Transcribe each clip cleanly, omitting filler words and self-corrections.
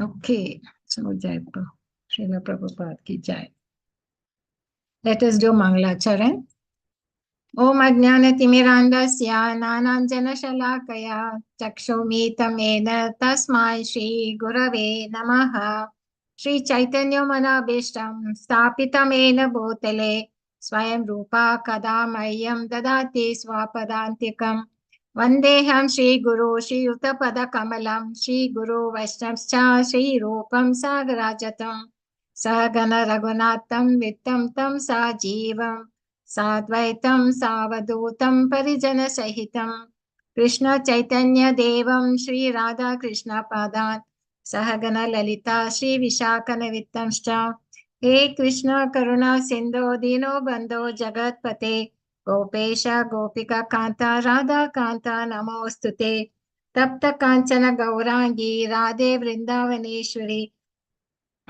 Okay, so Jaipur, Srila Prabhupada ki Jai. Let us do Mangalacharan. Om Ajnanatimirandasya Nananjanashalakaya Chakshumitamena Tasmai Shri Gurave Namaha Shri Chaitanya Manabhishtam Stapitamena Bhutale Swayam Rupa Kadamayam Dadati Swapadantikam Vandeham Shri Guru Shri Utapada Kamalam Shri Guru Vaishnavscha Shri Rupam Sagarajatam Sagana Raghunatham Vittam Tam Sajivam साद्वैतं सावधूतं परिजनसहितं Krishna Chaitanya देवं श्री राधा कृष्ण पादान् सहगण ललिता श्री विशाखनवित्तंश्च हे कृष्ण करुणा सिन्धो दीनो बन्धो जगत्पते गोपेश गोपिका कान्ता राधा कान्ता नमोऽस्तुते तप्त काञ्चन गौरांगी राधे वृन्दावनेश्वरी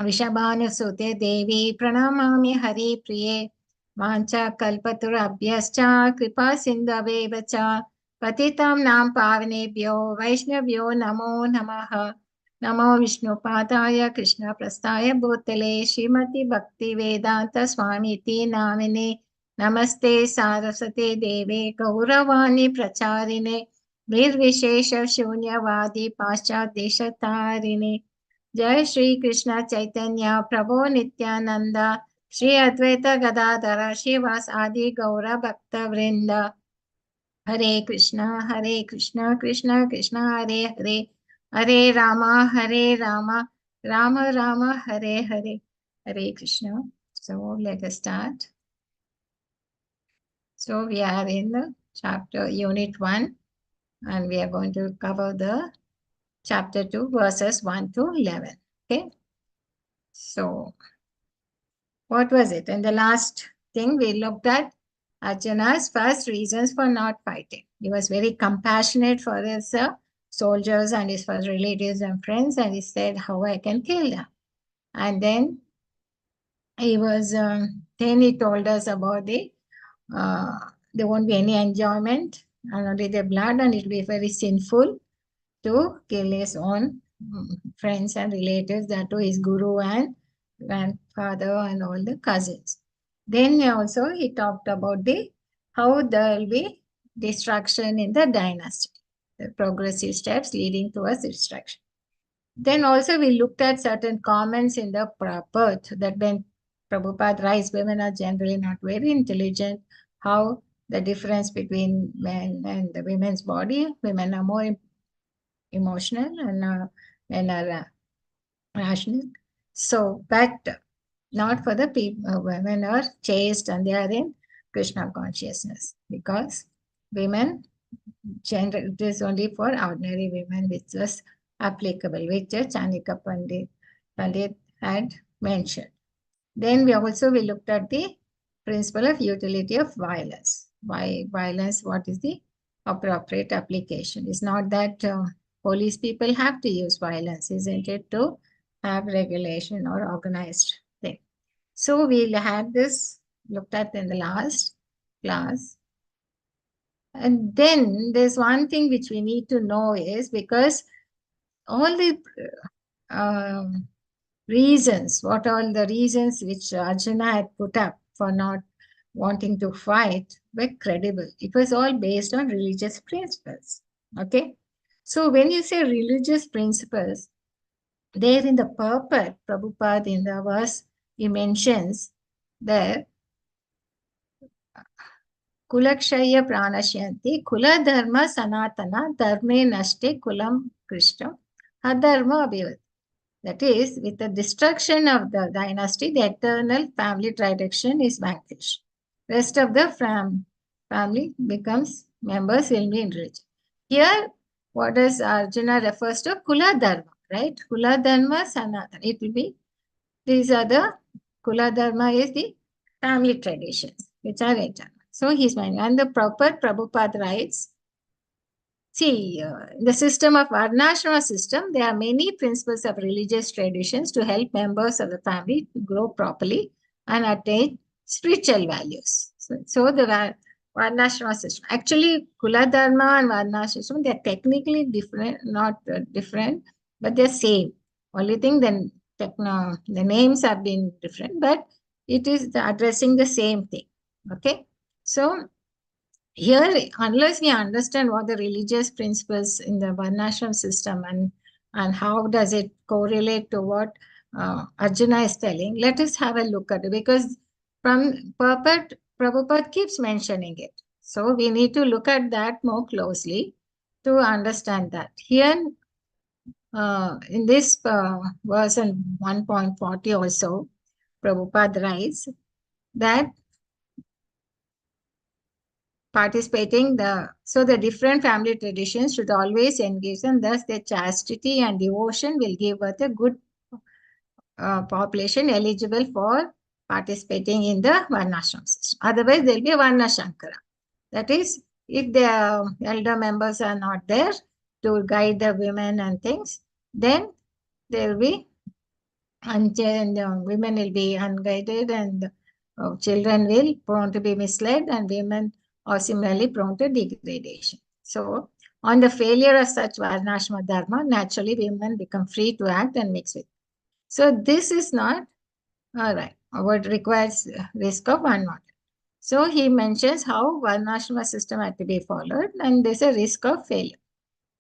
वृषभानुसुते देवी प्रणमामि हरिप्रिये वाञ्छाकल्पतरुभ्यश्च कृपा सिन्धवेव च पतितां नां पावनेभ्यो वैष्णव्यो नमो नमः नमो विष्णुपादाय कृष्णप्रस्थाय भूतले श्रीमति भक्तिवेदान्त स्वामीति नामिने नमस्ते सारस्वते देवे गौरवाणी प्रचारिणे निर्विशेष शून्यवादी पाश्चादेशतारिणे जय श्री कृष्ण चैतन्य प्रभु नित्यानंद श्री अद्वैत गदाधर श्रीवास आदि गौर भक्त वृंद हरे Krishna Krishna Krishna Hare Hare Hare Ram Ram Ram Hare Hare Hare Krishna. So let us start. So we are in the chapter unit 1 and we are going to cover the chapter 2 verses 1 to 11. Okay. So what was it? In the last thing we looked at Arjuna's first reasons for not fighting. He was very compassionate for his soldiers and his first relatives and friends, and he said, how I can kill them. And then he was, then he told us about there won't be any enjoyment and only the blood, and it will be very sinful to kill his own friends and relatives, that to his guru and grandfather and all the cousins. Then also he talked about how there will be destruction in the dynasty, the progressive steps leading towards destruction. Then also we looked at certain comments in the birth that when Prabhupada writes women are generally not very intelligent, how the difference between men and the women's body, women are more emotional and men are rational. So, but not for the people, women are chaste and they are in Krishna consciousness, because women, it is only for ordinary women which was applicable, which Chanika Pandit had mentioned. Then we looked at the principle of utility of violence. Why violence? What is the appropriate application? It's not that police people have to use violence, isn't it, to have regulation or organized thing. So we'll have this looked at in the last class. And then there's one thing which we need to know is, because all the reasons, what all the reasons which Arjuna had put up for not wanting to fight were credible. It was all based on religious principles. Okay. So when you say religious principles, there in the purport, Prabhupada in the verse, he mentions that Kulakshaya pranashyanti kula dharma sanatana dharme nashte kulam krishna adharma abhivat. That is, with the destruction of the dynasty, the eternal family tradition is vanquished. Rest of the family becomes members will be in religion. Here, what does Arjuna refers to? Kula dharma, right? Kula dharma sanatana. It will be, these are the, Kula dharma is the family traditions, which are eternal. So he's mind. And the proper Prabhupada writes, see, the system of Varnashrama system, there are many principles of religious traditions to help members of the family to grow properly and attain spiritual values. So the Varnashrama system. Actually, Kula Dharma and Varnashrama system, they are technically different, not different, but they're same. Only thing then the names have been different, but it is addressing the same thing. Okay. So here, unless we understand what the religious principles in the Varnashram system and how does it correlate to what Arjuna is telling, let us have a look at it, because from Prabhupada keeps mentioning it. So we need to look at that more closely to understand that. Here, in this verse in 1.40 also, Prabhupada writes that the different family traditions should always engage, and thus their chastity and devotion will give birth a good population eligible for participating in the Varnashram system. Otherwise, there will be a Varnashankara. That is, if the elder members are not there to guide the women and things, then there will be women will be unguided, and children will prone to be misled, and women are similarly prone to degradation. So, on the failure of such Varnashma Dharma, naturally women become free to act and mix with. So, this is not all right. What requires risk of unwanted. So, he mentions how Varnashma system had to be followed, and there's a risk of failure.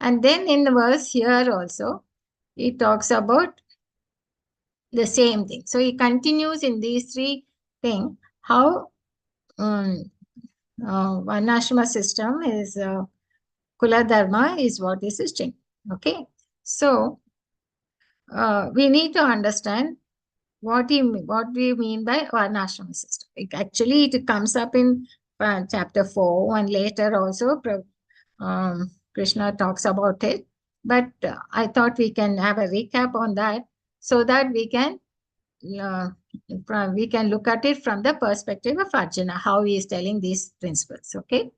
And then in the verse here also, he talks about the same thing. So he continues in these three things how Varnashrama system is Kula Dharma is what is teaching. Okay, so we need to understand what we mean by Varnashrama system. Actually, it comes up in chapter 4, and later also Krishna talks about it. But I thought we can have a recap on that so that we can look at it from the perspective of Arjuna, how he is telling these principles. Okay,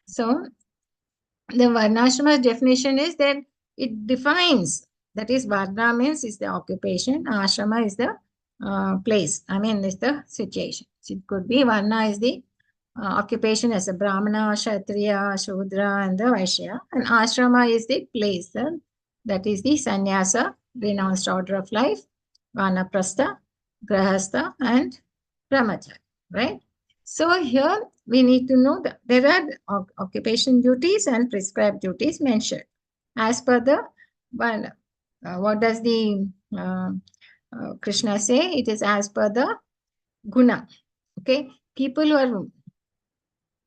so the Varnashrama definition is that it defines, that is, Varna means is the occupation, Ashrama is the place, is the situation. So it could be Varna is the occupation as a Brahmana, Kshatriya, Shudra, and the Vaishya, and Ashrama is the place, that is the Sannyasa, renounced order of life, Vanaprastha, Grahastha, and Brahmacharya, right? So here we need to know that there are occupation duties and prescribed duties mentioned. As per the one, what does the Krishna say? It is as per the guna. Okay, people who are,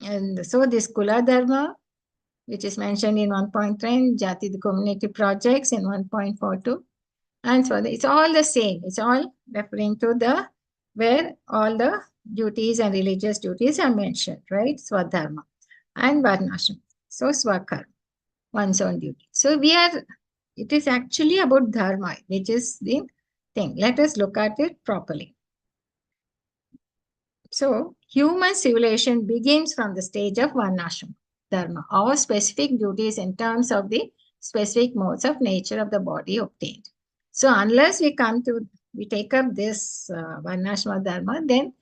and so this Kula Dharma, which is mentioned in 1.10, Jati, the community projects in 1.42, and so it's all the same. It's all referring to the where all the duties and religious duties are mentioned, right? Swadharma and Varnashram. So Swakarma, one's own duty. So it is actually about dharma, which is the thing. Let us look at it properly. So human civilization begins from the stage of Varnashram dharma, or specific duties in terms of the specific modes of nature of the body obtained. So unless we take up this Varnashram dharma, then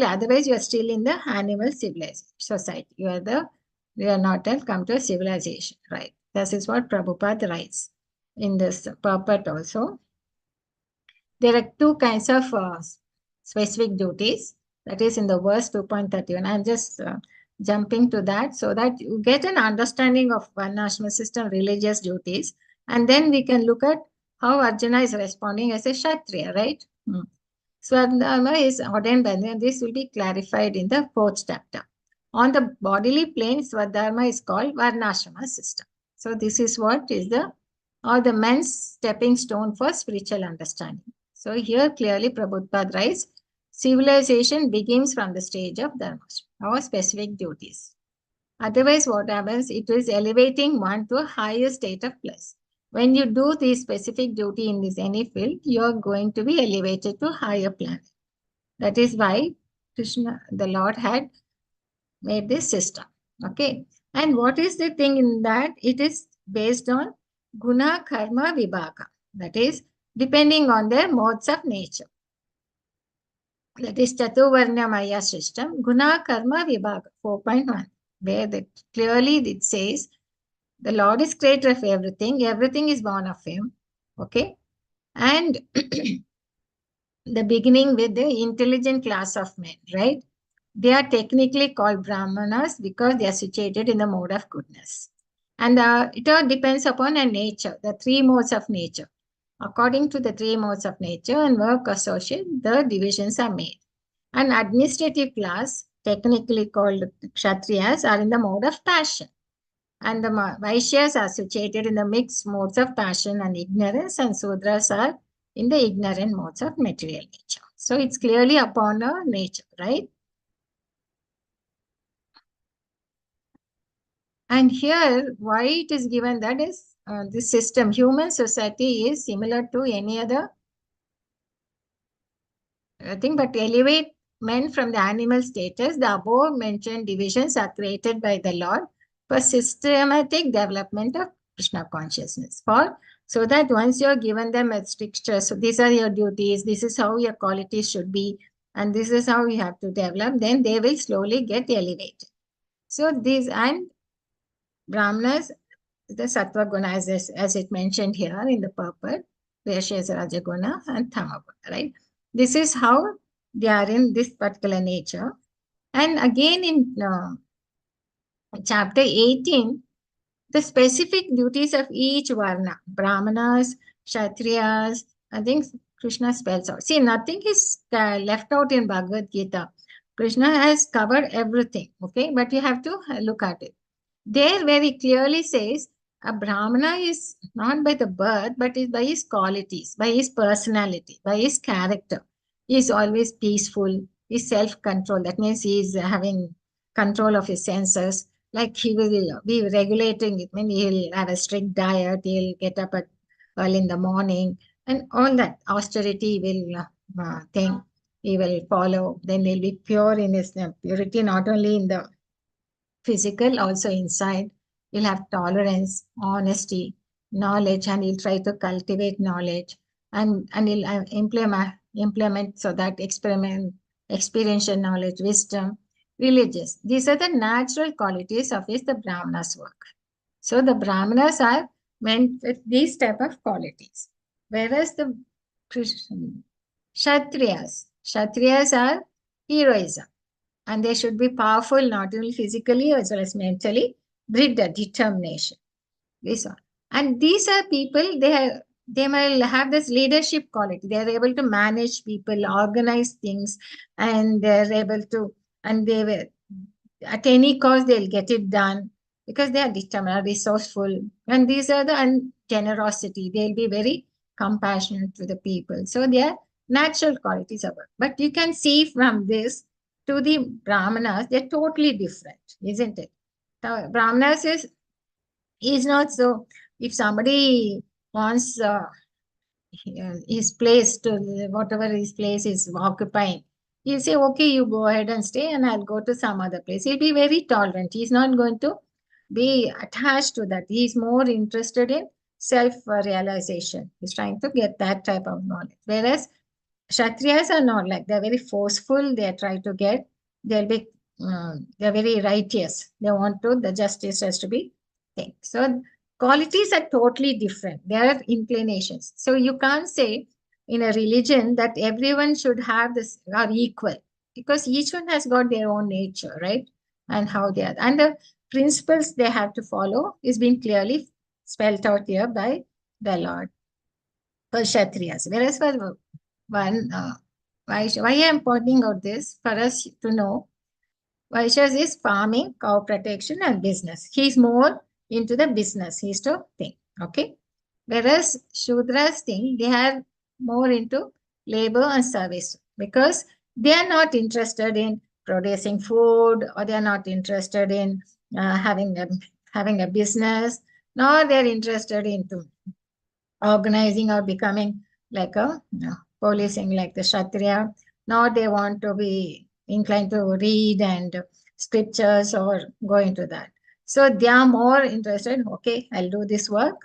otherwise you are still in the animal civilized society. You are not yet come to a civilization, right? This is what Prabhupada writes in this purport also. There are two kinds of specific duties. That is in the verse 2.31. I'm just jumping to that so that you get an understanding of Varnashram system, religious duties, and then we can look at how Arjuna is responding as a Kshatriya, right? Swadharma is ordained by them. This will be clarified in the 4th chapter. On the bodily plane, Swadharma is called Varnashrama system. So this is what is the men's stepping stone for spiritual understanding. So here clearly Prabhupada writes, civilization begins from the stage of dharma, our specific duties. Otherwise, what happens? It is elevating one to a higher state of bliss. When you do the specific duty in any field, you are going to be elevated to higher planet. That is why Krishna, the Lord, had made this system. Okay. And what is the thing in that? It is based on guna, karma, vibhaka. That is, depending on their modes of nature. That is Chatuvarna Maya system, guna, karma, vibhaka, 4.1, where clearly it says, the Lord is creator of everything. Everything is born of him. Okay. And the beginning with the intelligent class of men, right? They are technically called Brahmanas because they are situated in the mode of goodness. And it all depends upon a nature, the three modes of nature. According to the three modes of nature and work associate, the divisions are made. And administrative class, technically called Kshatriyas, are in the mode of passion. And the Vaishyas are situated in the mixed modes of passion and ignorance, and Sudras are in the ignorant modes of material nature. So it's clearly upon our nature, right? And here, why it is given that is this system, human society is similar to any other thing, but elevate men from the animal status. The above mentioned divisions are created by the Lord for systematic development of Krishna consciousness. So that once you are given them a stricture, so these are your duties, this is how your qualities should be, and this is how you have to develop, then they will slowly get elevated. So these and Brahmanas, the Sattva Guna, as it mentioned here in the purport, Vaishyas, Rajaguna, and Tamaguna, right? This is how they are in this particular nature. And again in chapter 18, the specific duties of each Varna, Brahmanas, Kshatriyas, I think Krishna spells out. See, nothing is left out in Bhagavad Gita. Krishna has covered everything, okay? But you have to look at it. There very clearly says a Brahmana is not by the birth, but is by his qualities, by his personality, by his character. He is always peaceful, he is self-control. That means he is having control of his senses. Like he will be regulating it. I mean, he'll have a strict diet, he'll get up at early in the morning, and all that austerity will thing he will follow. Then he'll be pure in his purity, not only in the physical, also inside. He'll have tolerance, honesty, knowledge, and he'll try to cultivate knowledge, and he'll implement so that experiential knowledge, wisdom, religious. These are the natural qualities of the Brahmanas work. So the Brahmanas are meant with these type of qualities, whereas the Kshatriyas are heroism, and they should be powerful not only physically as well as mentally, with the determination. This one. And these are people, they might have this leadership quality. They are able to manage people, organize things, and they're able to, and they will, at any cost, they'll get it done because they are determined, resourceful. And these are the generosity. They'll be very compassionate to the people. So they are natural qualities of it. But you can see from this to the Brahmanas, they're totally different, isn't it? The Brahmanas is not so. If somebody wants his place to whatever his place is occupying, he'll say, okay, you go ahead and stay, and I'll go to some other place. He'll be very tolerant. He's not going to be attached to that. He's more interested in self-realization. He's trying to get that type of knowledge. Whereas Kshatriyas are not like, they're very forceful. They try to get, they're very righteous. They want to, the justice has to be thing. So qualities are totally different. They are inclinations. So you can't say in a religion that everyone should have this or equal, because each one has got their own nature, right? And how they are. And the principles they have to follow is being clearly spelled out here by the Lord for Kshatriyas. Whereas for one, why I am pointing out this for us to know, Vaishyas is farming, cow protection, and business. He's more into the business. He's to think. Okay. Whereas Shudras think, they are more into labor and service because they are not interested in producing food, or they are not interested in having a business, nor they are interested into organizing or becoming like a policing like the Kshatriya, nor they want to be inclined to read and scriptures or go into that. So they are more interested, okay, I'll do this work,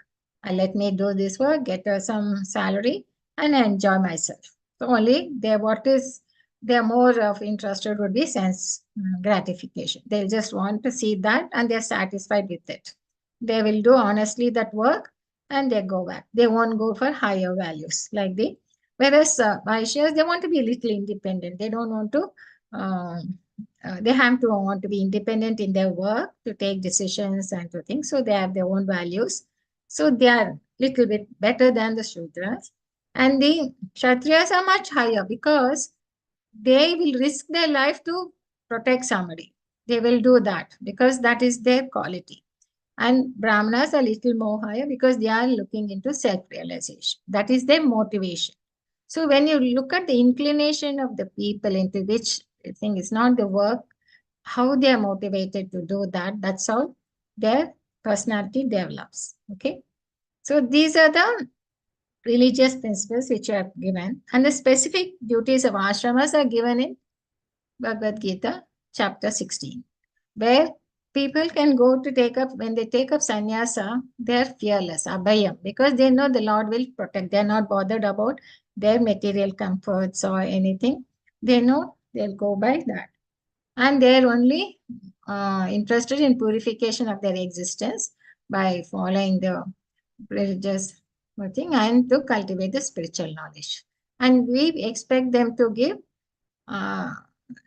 let me do this work, get some salary, and enjoy myself. So only they're more of interested would be sense gratification. They'll just want to see that and they're satisfied with it. They will do honestly that work, and they go back. They won't go for higher values like the, whereas Vaishyas, they want to be a little independent. They don't want to, they have to want to be independent in their work, to take decisions and to think. So they have their own values. So they are little bit better than the Shudras. And the Kshatriyas are much higher because they will risk their life to protect somebody. They will do that because that is their quality. And Brahmanas are little more higher because they are looking into self-realization. That is their motivation. So when you look at the inclination of the people into which thing is not the work, how they are motivated to do that, that's how their personality develops. Okay. So these are the religious principles which are given, and the specific duties of ashramas are given in Bhagavad Gita, chapter 16, where people can go to take up, when they take up sannyasa, they're fearless, abhayam, because they know the Lord will protect. They're not bothered about their material comforts or anything. They know they'll go by that. And they're only interested in purification of their existence by following the religious thing and to cultivate the spiritual knowledge. And we expect them to give uh,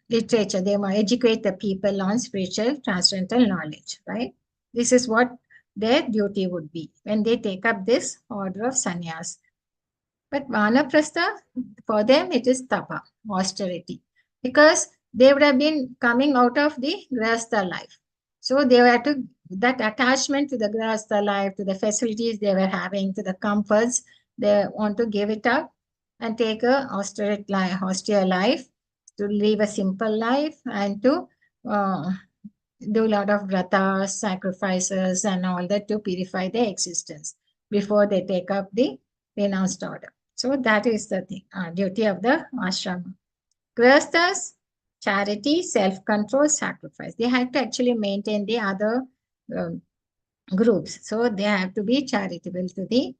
literature. They must educate the people on spiritual transcendental knowledge, right? This is what their duty would be when they take up this order of sannyas. But vanaprastha, for them, it is tapa, austerity, because they would have been coming out of the grahastha life. So they were to, that attachment to the grahastha life, to the facilities they were having, to the comforts, they want to give it up and take a austere life, to live a simple life and to do a lot of vratas, sacrifices, and all that to purify their existence before they take up the renounced order. So that is the thing, duty of the ashrama. Grihasthas, charity, self-control, sacrifice. They have to actually maintain the other um, groups. So they have to be charitable to the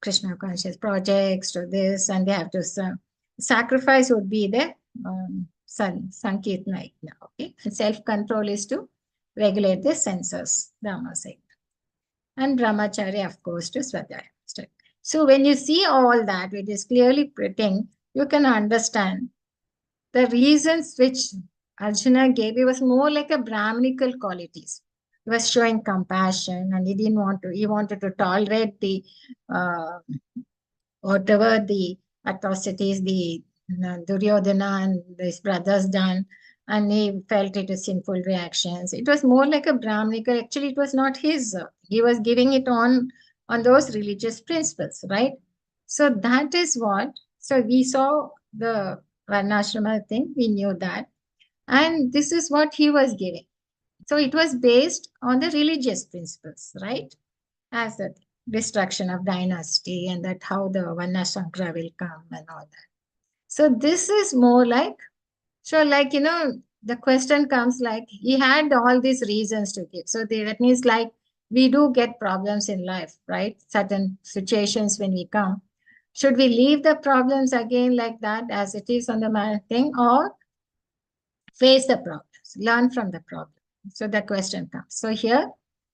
Krishna conscious projects, to this, and they have to sacrifice would be the Sankirtana. Okay, self-control is to regulate the senses, Dhammasaya. And Brahmacharya, of course, to Swadhyaya. So when you see all that, it is clearly written, you can understand the reasons which Arjuna gave. It was more like a Brahminical qualities. He was showing compassion, and he didn't want to, he wanted to tolerate the whatever the atrocities the Duryodhana and his brothers done, and he felt it as sinful reactions. It was more like a Brahminical. Actually, it was not his. He was giving it on those religious principles, right? So that is what. So we saw the Varnashrama thing. We knew that, and this is what he was giving. So it was based on the religious principles, right? As the destruction of dynasty and that how the Varnashankara will come and all that. So this is more like, so like, the question comes like, he had all these reasons to give. So that means like, we do get problems in life, right? Certain situations when we come. Should we leave the problems again like that as it is on the thing, or face the problems, learn from the problem? So the question comes. So here,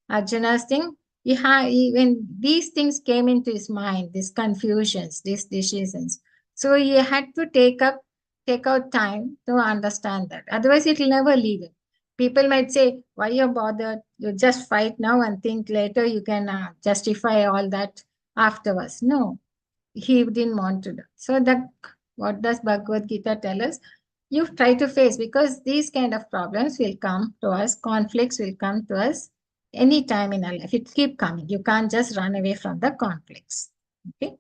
Arjuna's thing, when these things came into his mind, these confusions, these decisions, so he had to take out time to understand that. Otherwise, it will never leave him. People might say, why you're bothered? You just fight now and think later you can justify all that afterwards. No, he didn't want to do. So what does Bhagavad Gita tell us? You try to face, because these kind of problems will come to us, conflicts will come to us any time in our life. It keep coming. You can't just run away from the conflicts. Okay.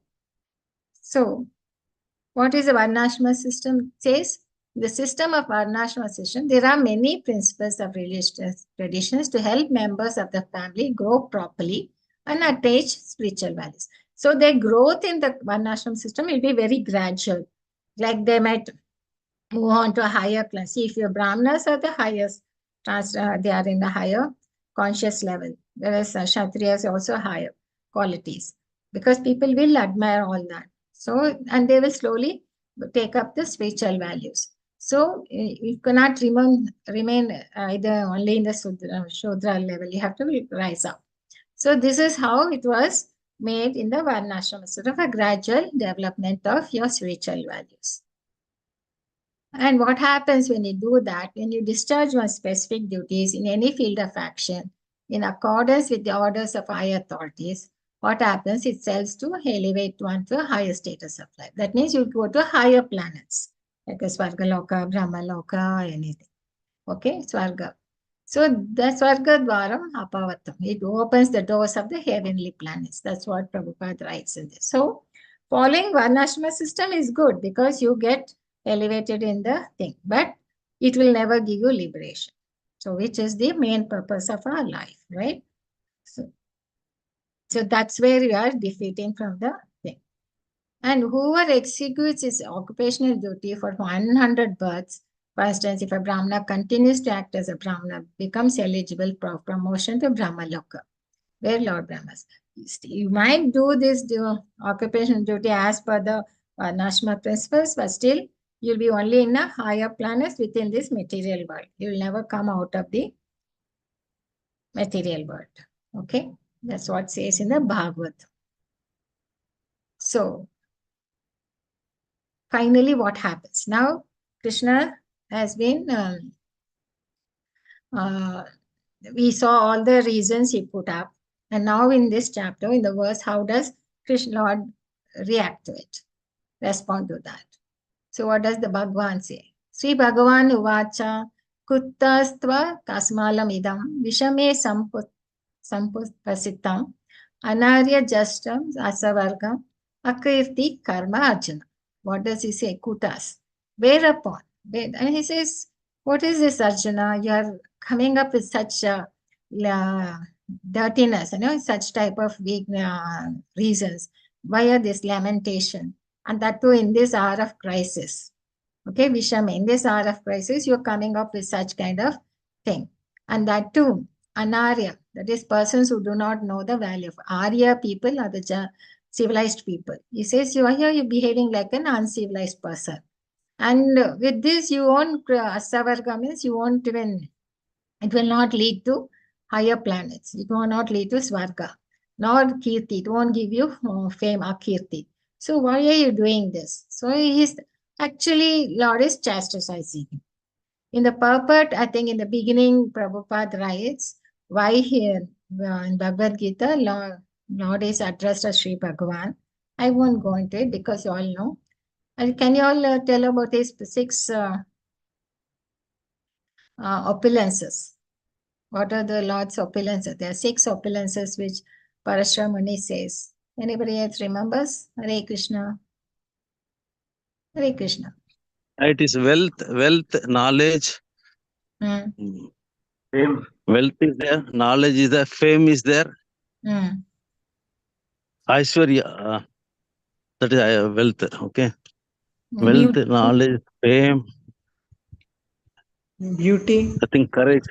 So what is the Varnashrama system says? The system of Varnashrama system, there are many principles of religious traditions to help members of the family grow properly and attach spiritual values. So their growth in the Varnashrama system will be very gradual. Like they might move on to a higher class. See, if your Brahmanas are the highest, they are in the higher conscious level, whereas Kshatriyas are also higher qualities, because people will admire all that. So, and they will slowly take up the spiritual values. So, you cannot remain either only in the Shudra level. You have to rise up. So, this is how it was made in the Varnashrama, sort of a gradual development of your spiritual values. And what happens when you do that, when you discharge your specific duties in any field of action in accordance with the orders of high authorities, what happens? It helps to elevate one to a higher status of life. That means you go to higher planets, like a Svargaloka, Brahmaloka, anything. Okay, Swarga. So the Swarga Dwaram Apavatam. It opens the doors of the heavenly planets. That's what Prabhupada writes in this. So following Varnashrama system is good because you get elevated in the thing, but it will never give you liberation. So which is the main purpose of our life, right? So that's where you are defeating from the thing. And whoever executes his occupational duty for 100 births, for instance, if a Brahmana continues to act as a Brahmana, becomes eligible for promotion to Brahmaloka, where Lord Brahmas. You might do this occupational duty as per the Varnashrama principles, but still you'll be only in a higher planets within this material world. You'll never come out of the material world. Okay, that's what says in the Bhagavad. So finally, what happens? Now, Krishna has been, we saw all the reasons he put up. And now in this chapter, in the verse, how does Krishna Lord react to it, respond to that? So what does the Bhagavan say? Sri Bhagavan uvacha kuttastva kasmalam idam vishame sampasitam anarya justam asavargam akirti karma arjuna. What does he say? Kutas. Whereupon? And he says, what is this, Arjuna? You are coming up with such dirtiness, such type of weak reasons. Why are this lamentation? And that too in this hour of crisis. Okay, Visham, in this hour of crisis, you're coming up with such kind of thing. And that too, Anarya, that is persons who do not know the value of Arya people or the civilized people. He says, you are here, you're behaving like an uncivilized person. And with this, you won't, Asavarga means you won't even, it will not lead to higher planets. It will not lead to Svarga, nor Kirti. It won't give you fame or Kirti. So why are you doing this? So he's actually, Lord is chastising him. In the purport, I think in the beginning, Prabhupada writes, why here in Bhagavad Gita, Lord is addressed as Sri Bhagavan. I won't go into it because you all know. And can you all tell about his 6 opulences? What are the Lord's opulences? There are 6 opulences which Parashuramani says. Anybody else remembers? Hare Krishna. Hare Krishna. It is wealth, knowledge. Fame. Wealth is there, knowledge is there, fame is there. Aishwarya, that is wealth, okay? Wealth, knowledge, fame. Beauty. I think courage.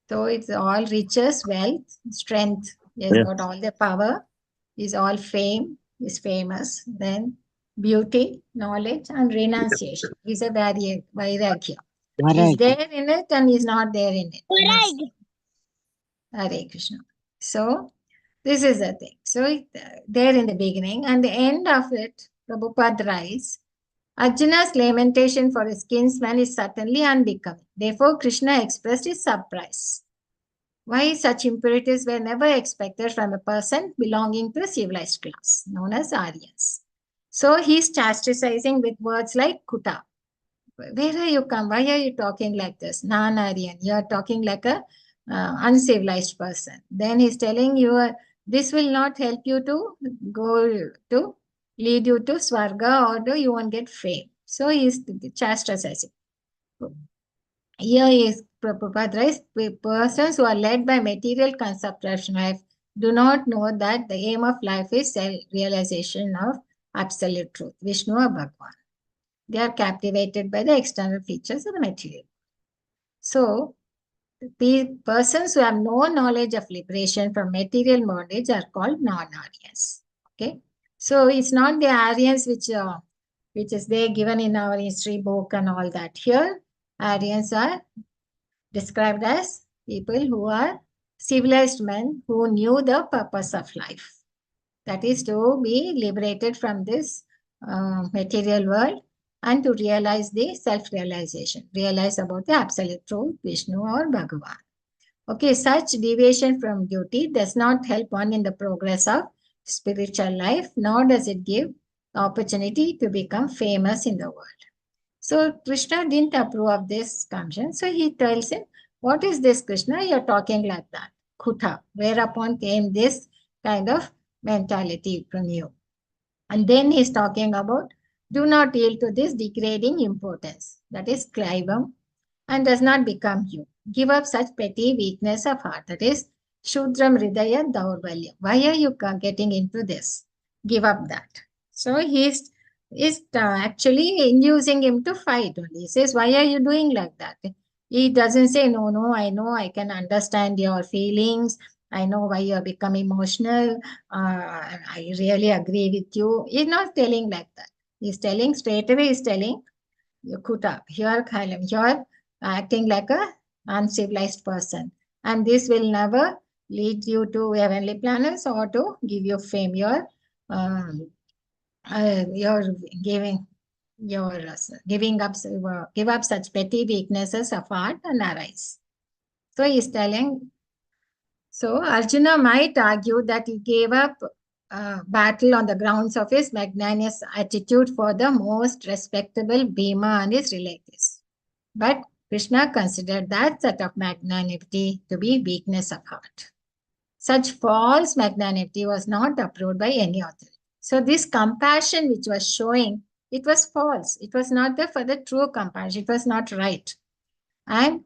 So it's all riches, wealth, strength. He has got all the power. He's all fame. He's famous. Then beauty, knowledge, and renunciation. He's a vairagya. He's there in it and he's not there in it. Hare Krishna. So this is the thing. So there in the beginning and the end of it, Prabhupada writes, Arjuna's lamentation for his kinsman is certainly unbecoming. Therefore, Krishna expressed his surprise. Why such impurities were never expected from a person belonging to a civilized class, known as Aryans. So he's chastising with words like Kuta. Where are you come? Why are you talking like this? Non-Aryan. You are talking like a uncivilized person. Then he's telling you, this will not help you to go to lead you to Swarga or you won't get fame. So he's chastising. Here is Prabhupada writes, persons who are led by material consumption life do not know that the aim of life is self-realization of absolute truth, Vishnu or Bhagavan. They are captivated by the external features of the material. So, the persons who have no knowledge of liberation from material bondage are called non-Aryans. Okay, so it's not the Aryans which is there given in our history book and all that. Here, Aryans are described as people who are civilized men who knew the purpose of life. That is to be liberated from this material world and to realize the self-realization, realize about the absolute truth, Vishnu or Bhagavan. Okay, such deviation from duty does not help one in the progress of spiritual life, nor does it give opportunity to become famous in the world. So Krishna didn't approve of this condition. So he tells him, what is this, Krishna? You're talking like that. Kutha. Whereupon came this kind of mentality from you. And then he's talking about, do not yield to this degrading importance. That is klaivam, and does not become you. Give up such petty weakness of heart. That is Shudram Hridaya Daurvalya. Why are you getting into this? Give up that. So he's actually inducing him to fight only. He says, why are you doing like that? He doesn't say, no, I know, I can understand your feelings. I know why you have become emotional. I really agree with you. He's not telling like that. He's telling straight away, he's telling, Kuta, you're acting like a uncivilized person. And this will never lead you to heavenly planets or to give you fame. You're giving giving up give up such petty weaknesses of heart and arise. So he's telling. So Arjuna might argue that he gave up battle on the grounds of his magnanimous attitude for the most respectable Bhima and his relatives. But Krishna considered that sort of magnanimity to be weakness of heart. Such false magnanimity was not approved by any authority. So this compassion which was showing, it was false. It was not there for the true compassion. It was not right. And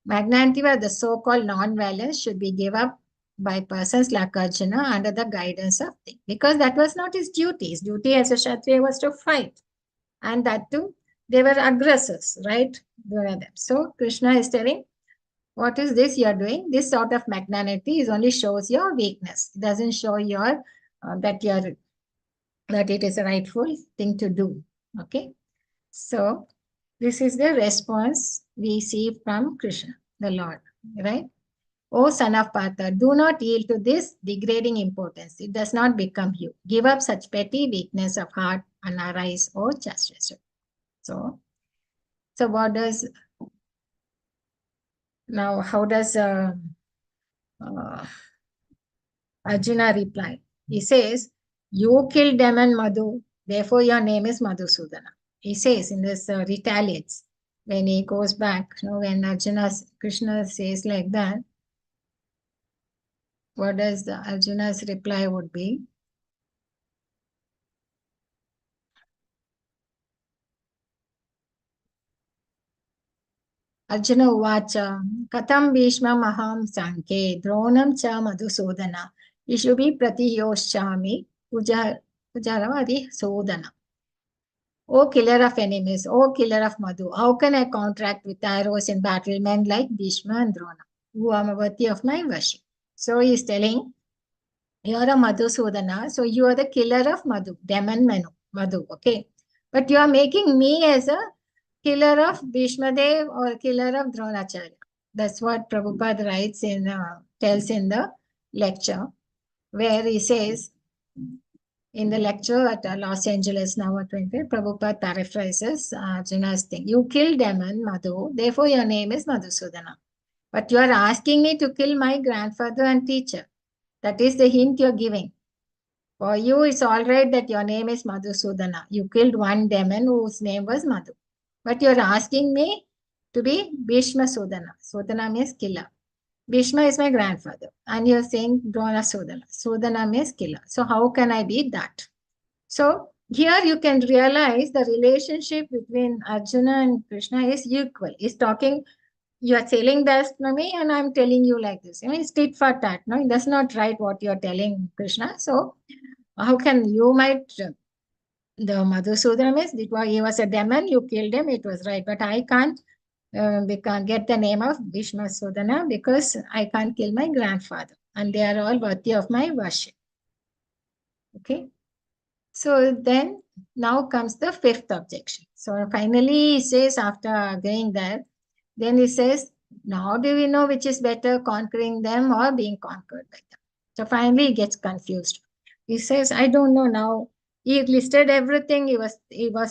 magnanimity or the so-called non-violence should be given up by persons like Arjuna under the guidance of things. Because that was not his duty. His duty as a Kshatriya was to fight. And that too, they were aggressors, right? So Krishna is telling, what is this you are doing? This sort of magnanimity is only shows your weakness. It doesn't show your that it is a rightful thing to do. Okay. So this is the response we see from Krishna, the Lord, right? O son of Partha, do not yield to this degrading importance. It does not become you. Give up such petty weakness of heart and arise, O Chastity. So what does now? How does Arjuna reply? He says, "You killed demon Madhu, therefore your name is Madhusudana." He says in this retaliates when he goes back. When Krishna says like that, what does Arjuna's reply would be? Arjuna Uvacha, Katam Bhishma Maham Sanke, Dronam Cha Madhusudana, Ishubi Pratiyoshami, Pujaravadi Sudana. O killer of enemies, O killer of Madhu, how can I contract with arrows in battle men like Bhishma and Drona, who are worthy of my worship? So he is telling, you are a Madhusudana, so you are the killer of Madhu, demon Madhu, okay? But you are making me as a killer of Bhishma Dev or killer of Dronacharya. That's what Prabhupada writes tells in the lecture, where he says, in the lecture at Los Angeles now at 25, Prabhupada paraphrases Arjuna's thing. You killed demon, Madhu, therefore your name is Madhusudana. But you are asking me to kill my grandfather and teacher. That is the hint you're giving. For you, it's all right that your name is Madhusudana. You killed one demon whose name was Madhu. But you're asking me to be Bhishma Sudana. Sudana means killer. Bhishma is my grandfather. And you're saying Drona Sudana. Sudana means killer. So how can I be that? So here you can realize the relationship between Arjuna and Krishna is equal. He's talking, you are telling this to me and I'm telling you like this. I mean, it's tit for tat. No, that's not right what you're telling Krishna. So how can you might the Madhusudana means he was a demon, you killed him, it was right. But I can't get the name of Bhishma Sudana because I can't kill my grandfather. And they are all worthy of my worship. Okay. So then now comes the fifth objection. So finally he says after going there, then he says, now do we know which is better, conquering them or being conquered by them? So finally he gets confused. He says, I don't know now. He listed everything. He was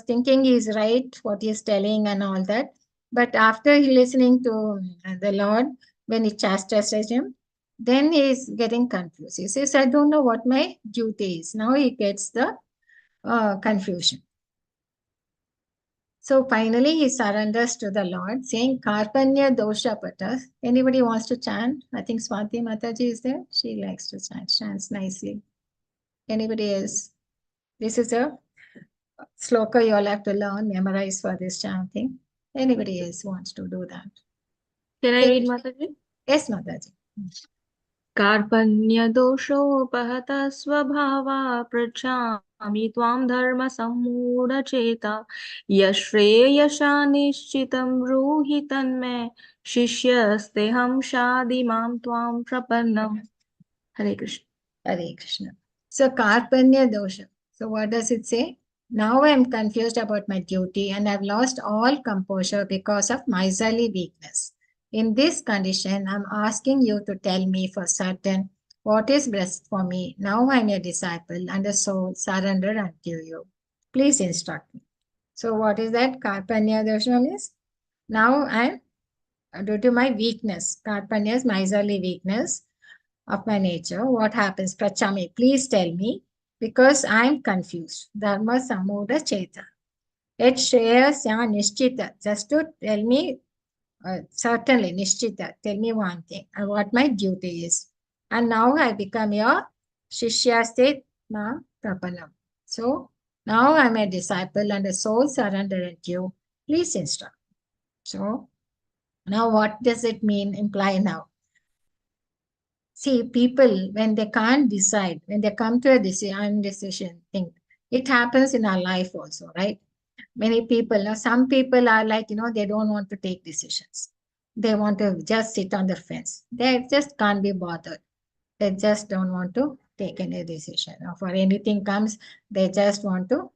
thinking he's right, what he's telling and all that. But after he listening to the Lord, when he chastises him, then he is getting confused. He says, I don't know what my duty is. Now he gets the confusion. So finally he surrenders to the Lord, saying, Karpanya dosha patas. Anybody wants to chant? I think Swati Mataji is there. She likes to chant, chants nicely. Anybody else? This is a sloka you all have to learn, memorize for this chanting. Anybody else wants to do that? Can I read, Mataji? Yes, Mataji. कार्पण्यदोषोपहतः स्वभावा पृच्छामि त्वां धर्मसम्मूढचेता यश्रेयसा निश्चितं ब्रूहि तन्मे शिष्यस्तेऽहं शाधिमां त्वां प्रपन्नम्. Hare Krishna. Hare Krishna. So, Karpanya dosha. So, what does it say? Now I am confused about my duty and I've lost all composure because of miserly weakness. In this condition, I'm asking you to tell me for certain what is best for me. Now I'm a disciple and a soul surrendered unto you. Please instruct me. So, what is that? Karpanya dosha means? Now I'm, due to my weakness, Karpanya is miserly weakness of my nature, what happens? Prachami, please tell me, because I'm confused. Dharma Samuda Cheta. Et Shreyasya Nishchita. Just to tell me, certainly, Nishchita, tell me one thing, and what my duty is. And now I become your Shishya state Ma Prapanam. So now I'm a disciple and a soul surrendered to you. Please instruct. So now what does it mean, imply now? See, people, when they can't decide, when they come to a indecision thing, it happens in our life also, right? Many people, now some people are like, they don't want to take decisions. They want to just sit on the fence. They just can't be bothered. They just don't want to take any decision. Or for anything comes, they just want to,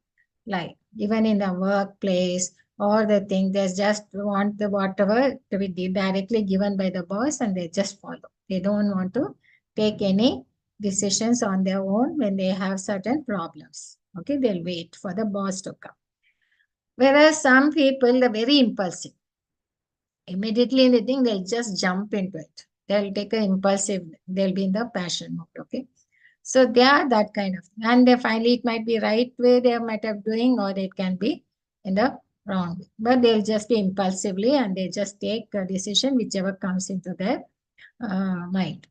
like, even in the workplace or the thing, they just want the whatever to be directly given by the boss and they just follow. They don't want to take any decisions on their own when they have certain problems. Okay, they'll wait for the boss to come. Whereas some people are very impulsive. Immediately anything, they'll just jump into it. They'll take an impulsive, they'll be in the passion mode. Okay. So they are that kind of thing. And they finally it might be right way they might have doing, or it can be in the wrong way. But they'll just be impulsively and they just take a decision whichever comes into their mind.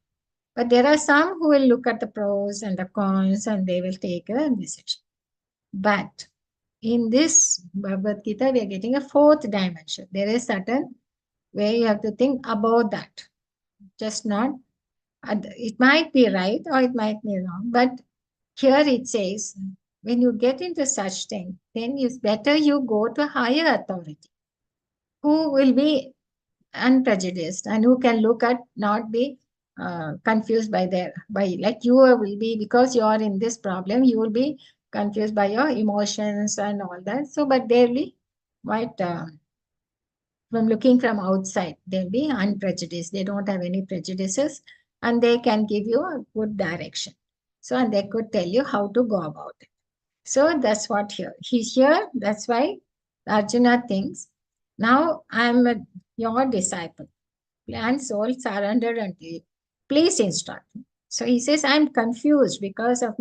But there are some who will look at the pros and the cons and they will take a decision. But in this Bhagavad Gita, we are getting a fourth dimension. There is certain way you have to think about that. Just not, it might be right or it might be wrong. But here it says, when you get into such thing, then it's better you go to higher authority who will be unprejudiced and who can look at, not be confused by like you will be, because you are in this problem, you will be confused by your emotions and all that. So, but they'll be quite, from looking from outside, they'll be unprejudiced. They don't have any prejudices and they can give you a good direction. So, and they could tell you how to go about it. So that's what here. He's here. That's why Arjuna thinks, now I'm your disciple and soul surrendered unto you. Please instruct me. So he says, I'm confused because of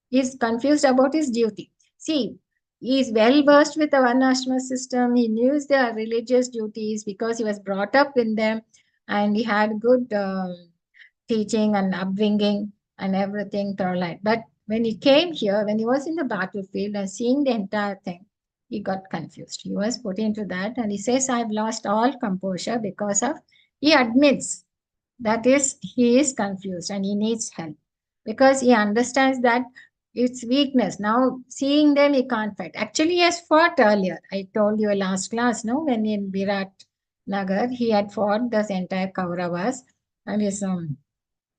he's confused about his duty. See, he is well versed with the Varnashrama system. He knew the religious duties because he was brought up in them and he had good teaching and upbringing and everything throughout. But when he came here, when he was in the battlefield and seeing the entire thing, he got confused. He was put into that and he says, I've lost all composure because of, he admits that is, he is confused and he needs help because he understands that it's weakness. Now, seeing them, he can't fight. Actually, he has fought earlier. I told you last class, no, when in Virat Nagar, he had fought this entire Kauravas and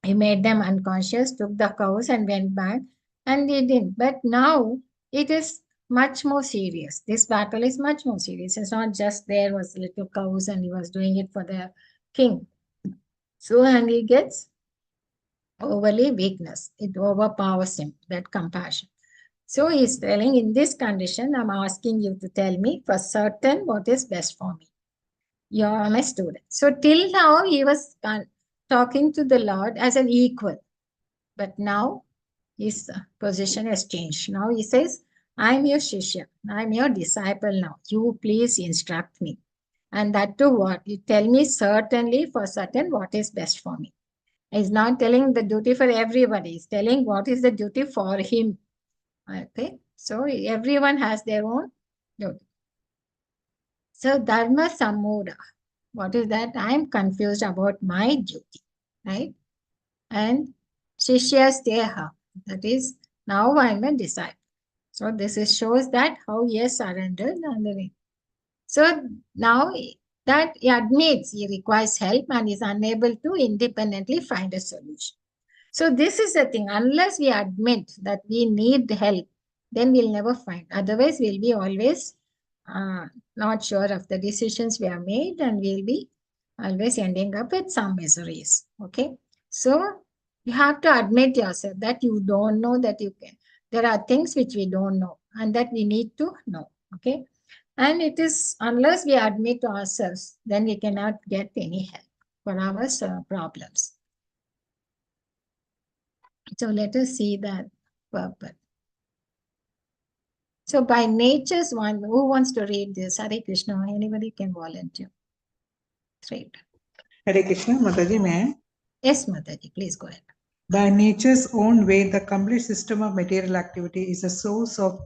he made them unconscious, took the cows and went back and he didn't. But now it is much more serious. This battle is much more serious. It's not just there was little cows and he was doing it for the king. So, and he gets overly weakness. It overpowers him, that compassion. So he's telling, in this condition, I'm asking you to tell me for certain what is best for me. You're my student. So till now, he was talking to the Lord as an equal. But now his position has changed. Now he says, I'm your Shishya. I'm your disciple now. You please instruct me. And that too what? You tell me certainly for certain what is best for me. He's not telling the duty for everybody. He's telling what is the duty for him. Okay. So everyone has their own duty. So Dharma Sammuda. What is that? I am confused about my duty. Right? And Shishya Steha. That is, now I am a disciple. So this shows that how he has surrendered underneath. So now that he admits he requires help and is unable to independently find a solution. So this is the thing. Unless we admit that we need help, then we'll never find. Otherwise, we'll be always not sure of the decisions we have made, and we'll be always ending up with some miseries. Okay. So you have to admit yourself that you don't know that you can. There are things which we don't know and that we need to know. Okay. And it is unless we admit to ourselves, then we cannot get any help for our problems. So let us see that purpose. So by nature's one, who wants to read this? Hare Krishna, anybody can volunteer. Straight. Hare Krishna, Mataji, may I? Yes, Mataji, please go ahead. By nature's own way, the complete system of material activity is a source of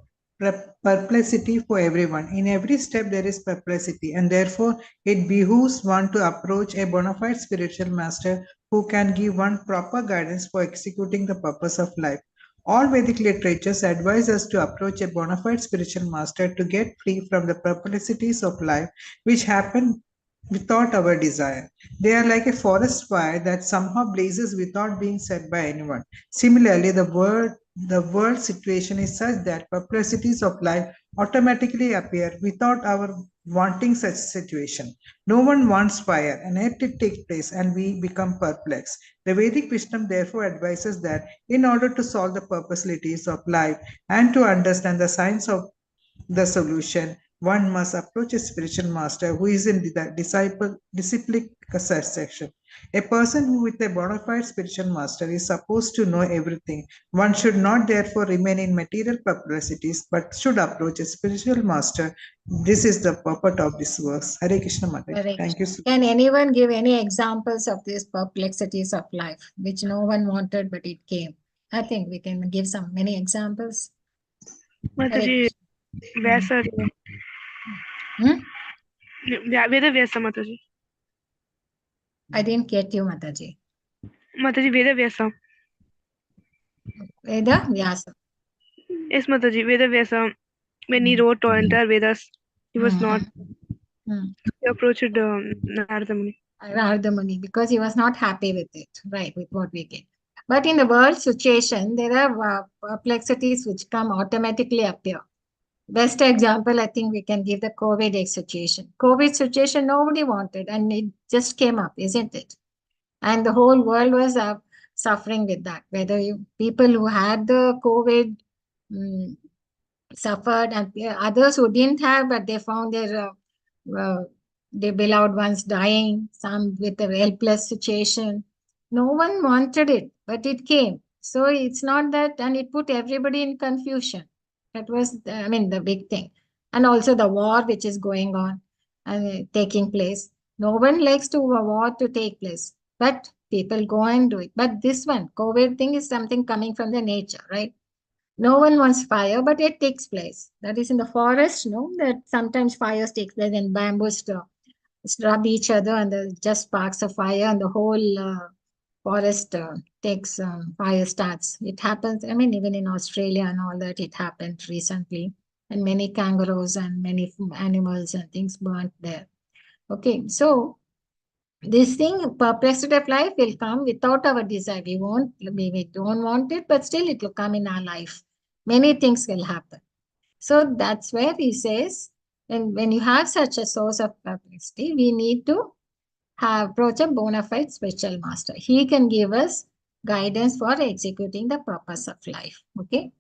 perplexity for everyone. In every step, there is perplexity, and therefore, it behooves one to approach a bona fide spiritual master who can give one proper guidance for executing the purpose of life. All Vedic literatures advise us to approach a bona fide spiritual master to get free from the perplexities of life which happen without our desire. They are like a forest fire that somehow blazes without being set by anyone. Similarly, the world situation is such that perplexities of life automatically appear without our wanting such situation. No one wants fire, and yet it takes place, and we become perplexed. The Vedic wisdom therefore advises that in order to solve the perplexities of life and to understand the science of the solution, one must approach a spiritual master who is in the disciplic section. A person who with a bona fide spiritual master is supposed to know everything. One should not therefore remain in material perplexities, but should approach a spiritual master. This is the purport of this verse. Hare Krishna Mataji. Hare Thank you. Can anyone give any examples of these perplexities of life, which no one wanted, but it came? I think we can give some many examples. Mataji, Vyasa. Veda Vyasa, Mataji. I didn't get you, Mataji. Mataji, Veda Vyasa. Veda Vyasa. Yes, Mataji, Veda Vyasa. When he wrote entire Vedas, he was not. He approached Narada Muni. Narada Muni, because he was not happy with it, right, with what we get. But in the world situation, there are perplexities which come automatically appear. Best example, I think we can give the COVID situation. COVID situation, nobody wanted, and it just came up, isn't it? And the whole world was suffering with that. Whether people who had the COVID suffered, and others who didn't have, but they found their beloved ones dying, some with a helpless situation. No one wanted it, but it came. So it's not that, and it put everybody in confusion. That was, the big thing. And also the war which is going on and taking place. No one likes a war to take place, but people go and do it. But this one, COVID thing, is something coming from the nature, right? No one wants fire, but it takes place. That is in the forest, that sometimes fires take place and bamboos rub each other and just sparks of fire, and the whole forest takes fire starts. It happens, even in Australia and all that, it happened recently. And many kangaroos and many animals and things burnt there. Okay, so this thing, perplexity of life, will come without our desire. We don't want it, but still it will come in our life. Many things will happen. So that's where he says, and when you have such a source of perplexity, we need to approach a bona fide spiritual master. He can give us guidance for executing the purpose of life. Okay.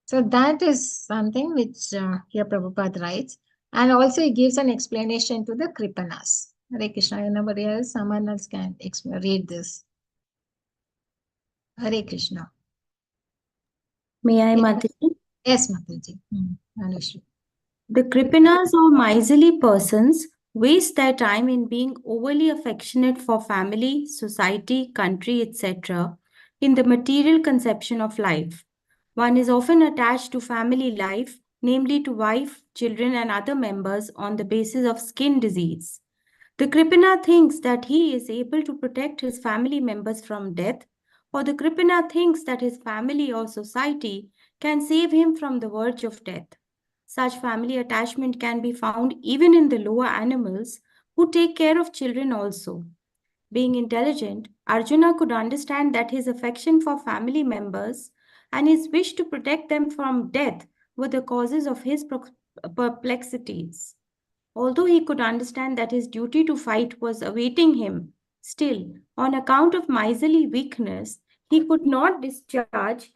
So that is something which here Prabhupada writes. And also he gives an explanation to the Kripanas. Hare Krishna, anybody else? Someone else can read this. Hare Krishna. May I, Mataji? Yes, Mataji. Anushri. The Kripanas or miserly persons waste their time in being overly affectionate for family, society, country, etc. in the material conception of life. One is often attached to family life, namely to wife, children, and other members on the basis of skin disease. The Kripana thinks that he is able to protect his family members from death, or the Kripana thinks that his family or society can save him from the verge of death. Such family attachment can be found even in the lower animals who take care of children also. Being intelligent, Arjuna could understand that his affection for family members and his wish to protect them from death were the causes of his perplexities. Although he could understand that his duty to fight was awaiting him, still, on account of miserly weakness, he could not discharge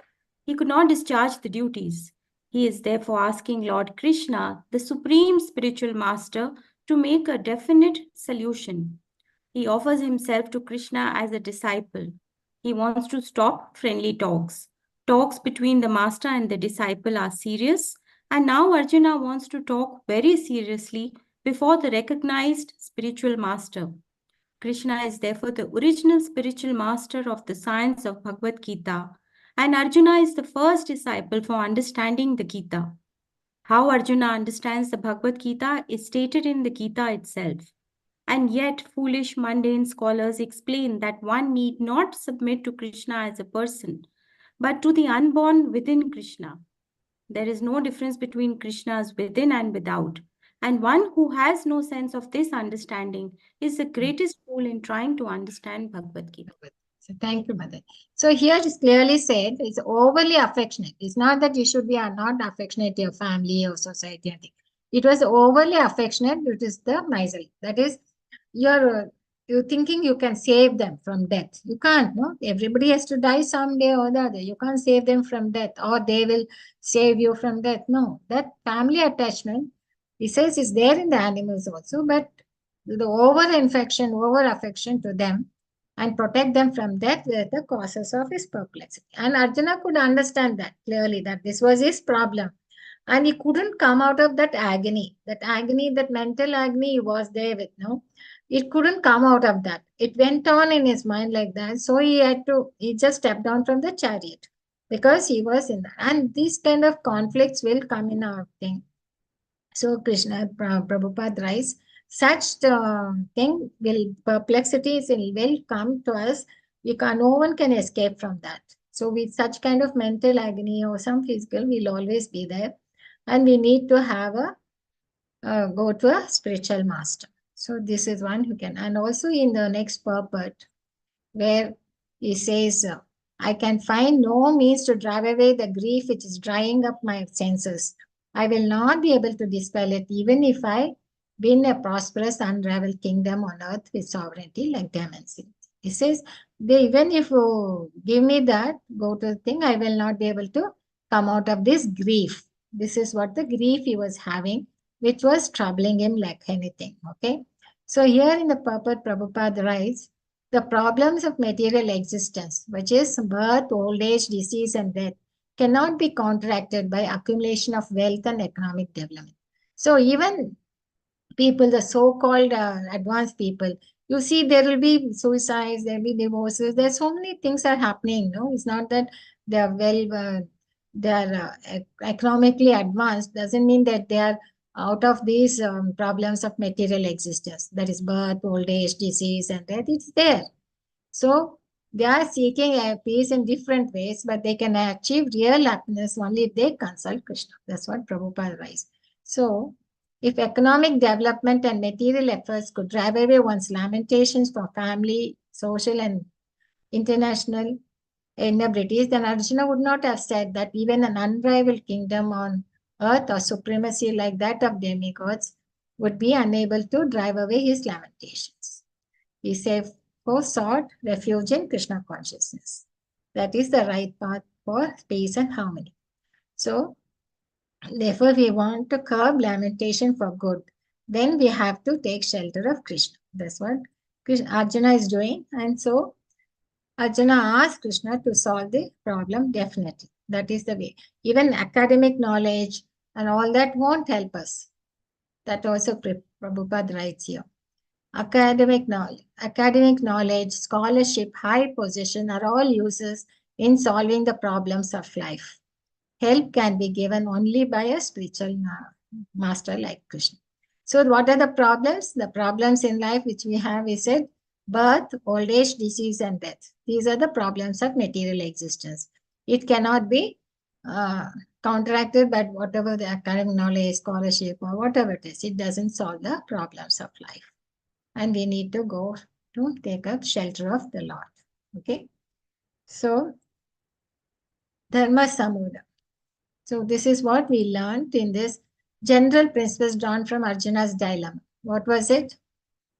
the duties. He is therefore asking Lord Krishna, the supreme spiritual master, to make a definite solution. He offers himself to Krishna as a disciple. He wants to stop friendly talks. Talks between the master and the disciple are serious, and now Arjuna wants to talk very seriously before the recognized spiritual master. Krishna is therefore the original spiritual master of the science of Bhagavad Gita, and Arjuna is the first disciple for understanding the Gita. How Arjuna understands the Bhagavad Gita is stated in the Gita itself. And yet, foolish mundane scholars explain that one need not submit to Krishna as a person, but to the unborn within Krishna. There is no difference between Krishna's within and without. And one who has no sense of this understanding is the greatest fool in trying to understand Bhagavad Gita. So thank you, Mother. So here it is clearly said it's overly affectionate. It's not that you should be not affectionate to your family or society. It was overly affectionate. It is the miserly. That is, you're thinking you can save them from death. You can't, no? Everybody has to die someday or the other. You can't save them from death, or they will save you from death. No, that family attachment, he says, is there in the animals also, but the over affection to them and protect them from death were the causes of his perplexity. And Arjuna could understand that clearly, that this was his problem. And he couldn't come out of that agony, that mental agony he was there with, no? It couldn't come out of that. It went on in his mind like that. So he just stepped down from the chariot because he was in that. And these kind of conflicts will come in our thing. So Prabhupada writes, such perplexities will come to us. No one can escape from that. So with such kind of mental agony or some physical, will always be there. And we need to have go to a spiritual master. So this is one who can. And also in the next purport, where he says, I can find no means to drive away the grief which is drying up my senses. I will not be able to dispel it, even if I win a prosperous, unraveled kingdom on earth with sovereignty like Damancy. He says, even if you give me that, go to the thing, I will not be able to come out of this grief. This is what the grief he was having, which was troubling him like anything. Okay. So here in the purport, Prabhupada writes, the problems of material existence, which is birth, old age, disease, and death, cannot be counteracted by accumulation of wealth and economic development. So even people, the so-called advanced people, you see there will be suicides, there will be divorces, there's so many things are happening. No, it's not that they are economically advanced, doesn't mean that they are out of these problems of material existence. That is birth, old age, disease, and death. It's there. So they are seeking a peace in different ways, but they can achieve real happiness only if they consult Krishna. That's what Prabhupada writes. So if economic development and material efforts could drive away one's lamentations for family, social, and international inabilities, then Arjuna would not have said that even an unrivaled kingdom on earth or supremacy like that of demigods would be unable to drive away his lamentations. He sought refuge in Krishna consciousness. That is the right path for peace and harmony. So, therefore, we want to curb lamentation for good. Then we have to take shelter of Krishna. That's what Arjuna is doing. And so, Arjuna asked Krishna to solve the problem definitely. That is the way. Even academic knowledge and all that won't help us. That also Prabhupada writes here. Academic knowledge, scholarship, high position are all uses in solving the problems of life. Help can be given only by a spiritual master like Krishna. So what are the problems? The problems in life which we have is it birth, old age, disease, and death. These are the problems of material existence. It cannot be counteracted by whatever the academic knowledge, scholarship, or whatever it is. It doesn't solve the problems of life. And we need to go to take up shelter of the Lord. Okay. So, Dharma Samuda. So this is what we learned in this general principles drawn from Arjuna's dilemma. What was it?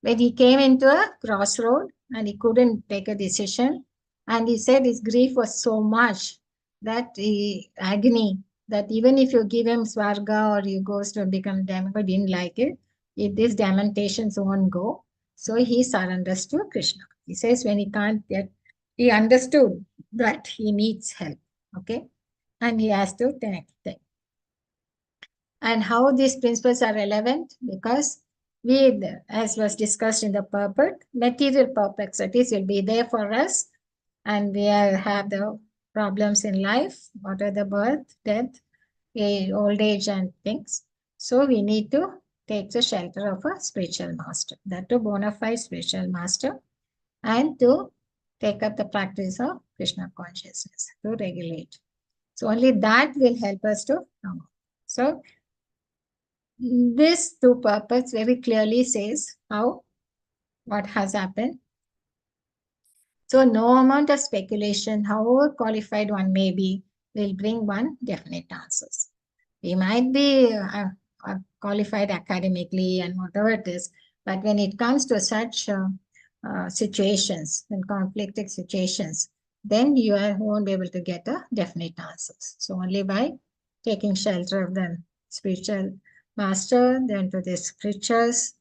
When he came into a crossroad and he couldn't take a decision, and he said his grief was so much that agony, that even if you give him Swarga or he goes to become demigod, didn't like it, if these lamentations won't go, so he surrenders to Krishna. He says when he can't get, he understood that he needs help. Okay. And he has to take them. And how these principles are relevant? Because we, as was discussed in the purport, material perplexities will be there for us, and we have the problems in life. What are the birth, death, old age, and things? So we need to take the shelter of a spiritual master, that to bona fide spiritual master, and to take up the practice of Krishna consciousness to regulate. So only that will help us to know. So this two purpose very clearly says how, what has happened. So no amount of speculation, however qualified one may be, will bring one definite answers. We might be qualified academically and whatever it is, but when it comes to such situations, in conflicted situations, then you won't be able to get a definite answers. So only by taking shelter of the spiritual master, then to the scriptures,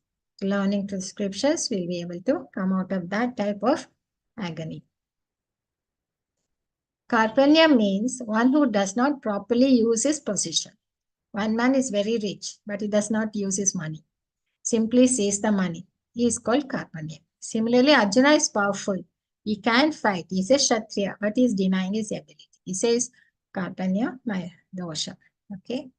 learning to the scriptures, we'll be able to come out of that type of agony. Karpanya means one who does not properly use his position. One man is very rich, but he does not use his money. Simply sees the money. He is called Karpanya. Similarly, Arjuna is powerful. He can fight. He is a Kshatriya, but he is denying his ability. He says, Karpanya, my dosha. Okay.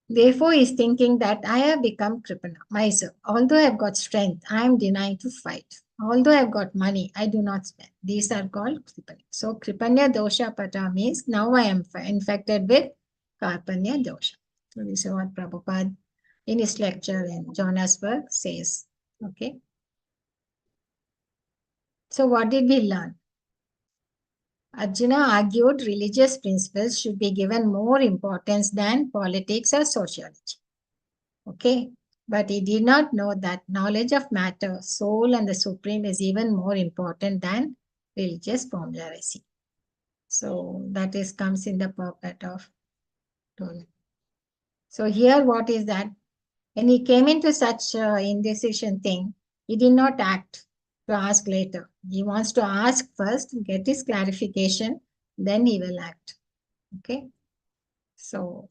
Therefore, he is thinking that I have become Kripana, myself. Although I have got strength, I am denying to fight. Although I have got money, I do not spend. These are called Kripanya. So, Kripanya dosha pata means now I am infected with Karpanya dosha. So, this is what Prabhupada in his lecture in Johannesburg says. Okay. So, what did we learn? Arjuna argued religious principles should be given more importance than politics or sociology. Okay. But he did not know that knowledge of matter, soul, and the supreme is even more important than religious formulacy. So that is comes in the purport of Tulu. So here what is that? When he came into such indecision thing, he did not act to ask later. He wants to ask first, get his clarification, then he will act. Okay. So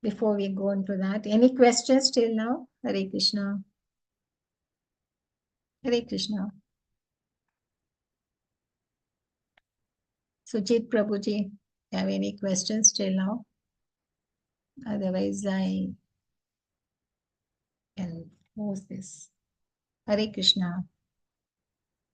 before we go into that, any questions till now? Hare Krishna. Hare Krishna. Sujit Prabhuji, have any questions till now? Otherwise, I can close this. Hare Krishna.